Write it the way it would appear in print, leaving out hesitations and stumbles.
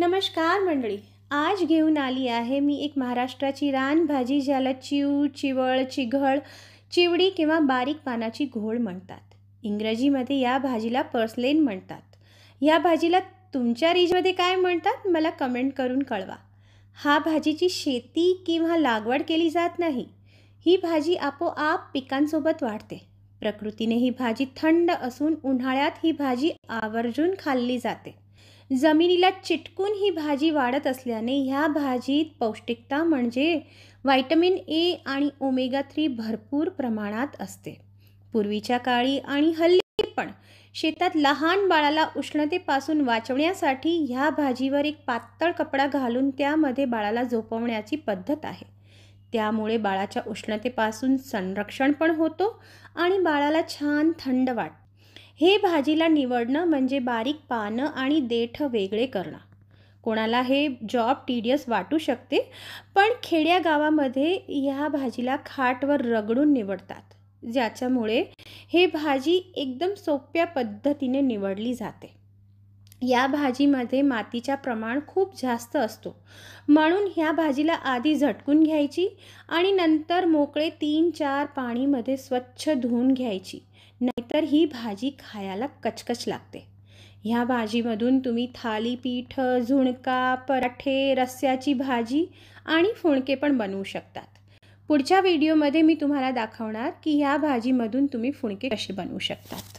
नमस्कार मंडळी, आज घेऊन आली आहे मी एक महाराष्ट्राची रानभाजी ज्याला चिव, चिवळ, चिघळ, चिवडी किंवा बारीक पानाची घोळ म्हणतात। इंग्रजीमध्ये या भाजीला पर्सलेन म्हणतात। या भाजीला तुमच्या रिजमध्ये काय म्हणतात मला कमेंट करून कळवा। हा भाजीची शेती किंवा लागवड केली जात नाही। ही भाजी आपोआप पिकांसोबत वाढते। प्रकृतीने ही भाजी थंड असून उन्हाळ्यात ही भाजी आवर्जून खाल्ली जाते। जमिनीला चिटकून ही भाजी वाढत असल्याने ह्या भाजीत पौष्टिकता म्हणजे व्हिटॅमिन ए आणि ओमेगा 3 भरपूर प्रमाणात असते। पूर्वीच्या काळी आणि हल्ली पण शेतात लहान बाळाला उष्णतेपासून वाचवण्यासाठी ह्या भाजीवर एक पातळ कपडा घालून त्यामध्ये बाळाला झोपवण्याची पद्धत आहे। त्यामुळे बाळाच्या उष्णतेपासून संरक्षण पण होतो आणि बाळाला छान थंड वाटते। हे भाजीला निवडणं म्हणजे बारीक पानं आणि देठ वेगळे करणं। कोणाला हे जॉब टीडियस वाटू शकते, पण खेड्या गावामध्ये ह्या भाजीला खाटवर रगडून निवडतात, ज्याच्यामुळे हे भाजी एकदम सोप्या पद्धतीने निवडली जाते। या भाजीमध्ये मातीचा प्रमाण खूप जास्त असतो, म्हणून ह्या भाजीला आधी झटकून घ्यायची आणि नंतर मोकळे 3-4 पाणीमध्ये स्वच्छ धुवून घ्यायची, नाहीतर ही भाजी खायला कचकच लागते। ह्या भाजीमधून तुम्ही थालीपीठ, झुणका, पराठे, रस्स्याची भाजी आणि फुणके पण बनवू शकतात। पुढच्या व्हिडिओमध्ये मी तुम्हाला दाखवणार की ह्या भाजीमधून तुम्ही फुणके कसे बनवू शकतात।